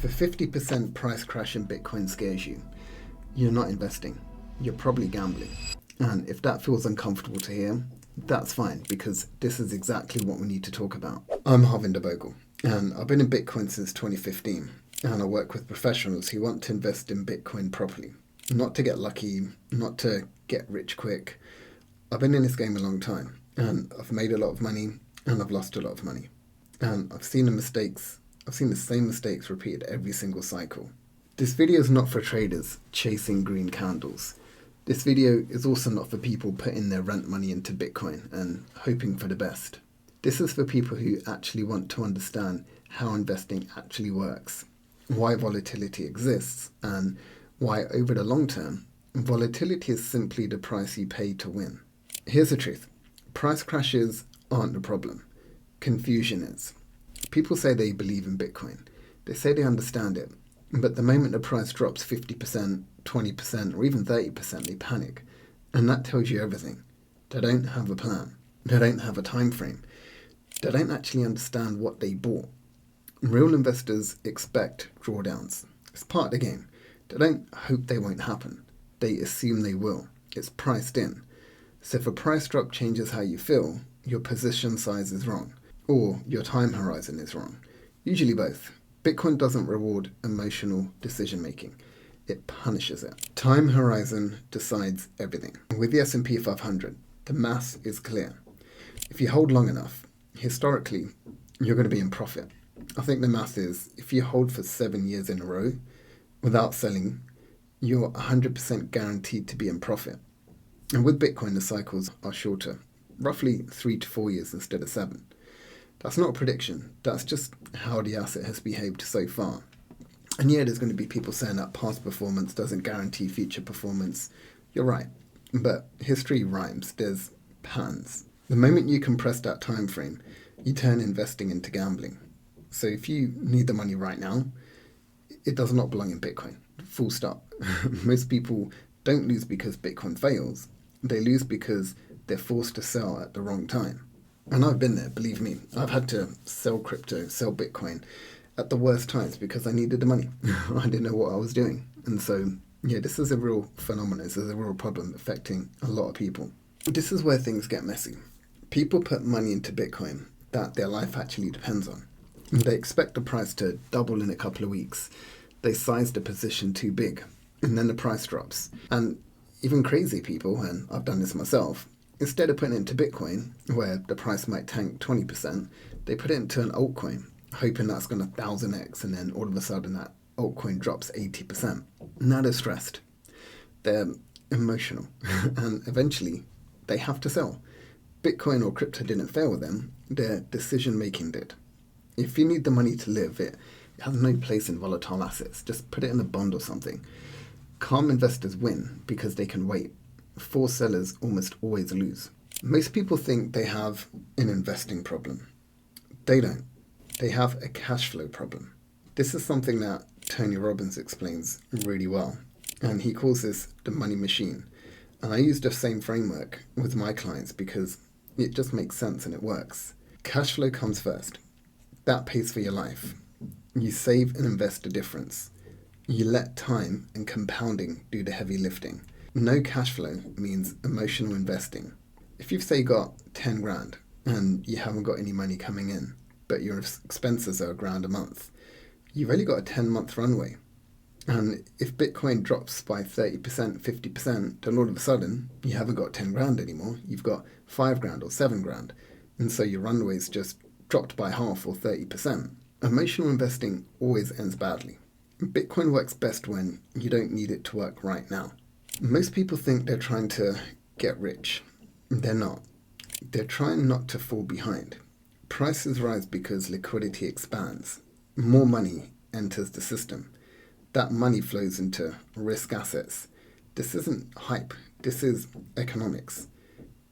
a 50% price crash in Bitcoin scares you, you're not investing. You're probably gambling. And if that feels uncomfortable to hear, that's fine, because this is exactly what we need to talk about. I'm Harvinder Bhogal, and I've been in Bitcoin since 2015, and I work with professionals who want to invest in Bitcoin properly. Not to get lucky, not to get rich quick. I've been in this game a long time, and I've made a lot of money, and I've lost a lot of money. And I've seen the same mistakes repeated every single cycle. This video is not for traders chasing green candles. This video is also not for people putting their rent money into Bitcoin and hoping for the best. This is for people who actually want to understand how investing actually works, why volatility exists, and why over the long term, volatility is simply the price you pay to win. Here's the truth. Price crashes aren't the problem. Confusion is. People say they believe in Bitcoin. They say they understand it. But the moment the price drops 50%, 20%, or even 30%, they panic. And that tells you everything. They don't have a plan. They don't have a time frame. They don't actually understand what they bought. Real investors expect drawdowns. It's part of the game. They don't hope they won't happen. They assume they will. It's priced in. So if a price drop changes how you feel, your position size is wrong. Or your time horizon is wrong. Usually both. Bitcoin doesn't reward emotional decision making. It punishes it. Time horizon decides everything. With the S&P 500, the math is clear. If you hold long enough, historically, you're going to be in profit. I think the math is, if you hold for 7 years in a row without selling, you're 100% guaranteed to be in profit. And with Bitcoin, the cycles are shorter, roughly 3 to 4 years instead of 7. That's not a prediction. That's just how the asset has behaved so far. And yeah, there's going to be people saying that past performance doesn't guarantee future performance. You're right. But history rhymes. There's patterns. The moment you compress that time frame, you turn investing into gambling. So if you need the money right now, it does not belong in Bitcoin. Full stop. Most people don't lose because Bitcoin fails. They lose because they're forced to sell at the wrong time. And I've been there, believe me. I've had to sell crypto, sell Bitcoin at the worst times because I needed the money. I didn't know what I was doing. And so, yeah, this is a real phenomenon. This is a real problem affecting a lot of people. This is where things get messy. People put money into Bitcoin that their life actually depends on. They expect the price to double in a couple of weeks. They size the position too big, and then the price drops. And even crazy people, and I've done this myself, instead of putting it into Bitcoin, where the price might tank 20%, they put it into an altcoin, hoping that's going to 1000x, and then all of a sudden that altcoin drops 80%. Now they're stressed. They're emotional. And eventually, they have to sell. Bitcoin or crypto didn't fail them. Their decision-making did. If you need the money to live, it has no place in volatile assets. Just put it in a bond or something. Calm investors win because they can wait. Forced sellers almost always lose. Most people think they have an investing problem. They don't. They have a cash flow problem. This is something that Tony Robbins explains really well, and he calls this the money machine. And I use the same framework with my clients because it just makes sense and it works. Cash flow comes first. That pays for your life. You save and invest the difference. You let time and compounding do the heavy lifting. No cash flow means emotional investing. If you've, say, got 10 grand and you haven't got any money coming in, but your expenses are £1,000 a month, you've only got a 10-month runway. And if Bitcoin drops by 30%, 50%, then all of a sudden you haven't got 10 grand anymore. You've got 5 grand or 7 grand. And so your runway's just dropped by half or 30%. Emotional investing always ends badly. Bitcoin works best when you don't need it to work right now. Most people think they're trying to get rich. They're not. They're trying not to fall behind. Prices rise because liquidity expands. More money enters the system. That money flows into risk assets. This isn't hype. This is economics.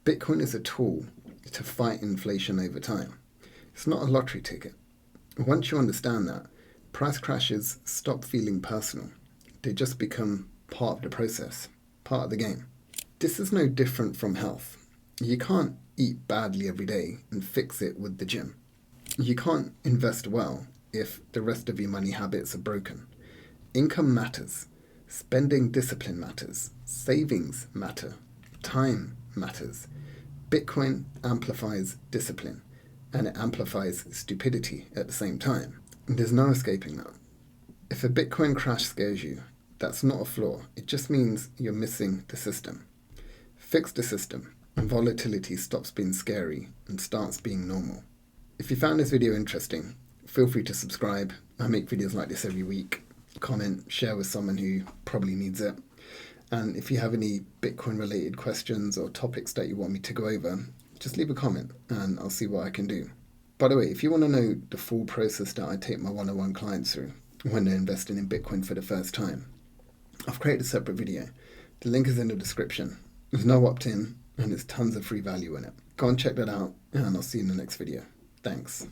Bitcoin is a tool to fight inflation over time. It's not a lottery ticket. Once you understand that, price crashes stop feeling personal. They just become part of the process. Part of the game. This is no different from health. You can't eat badly every day and fix it with the gym. You can't invest well if the rest of your money habits are broken. Income matters. Spending discipline matters. Savings matter. Time matters. Bitcoin amplifies discipline, and it amplifies stupidity at the same time. And there's no escaping that. If a Bitcoin crash scares you, that's not a flaw. It just means you're missing the system. Fix the system, and volatility stops being scary and starts being normal. If you found this video interesting, feel free to subscribe. I make videos like this every week. Comment, share with someone who probably needs it. And if you have any Bitcoin related questions or topics that you want me to go over, just leave a comment and I'll see what I can do. By the way, if you want to know the full process that I take my one-on-one clients through when they're investing in Bitcoin for the first time, I've created a separate video. The link is in the description. There's no opt-in and there's tons of free value in it. Go and check that out and I'll see you in the next video. Thanks.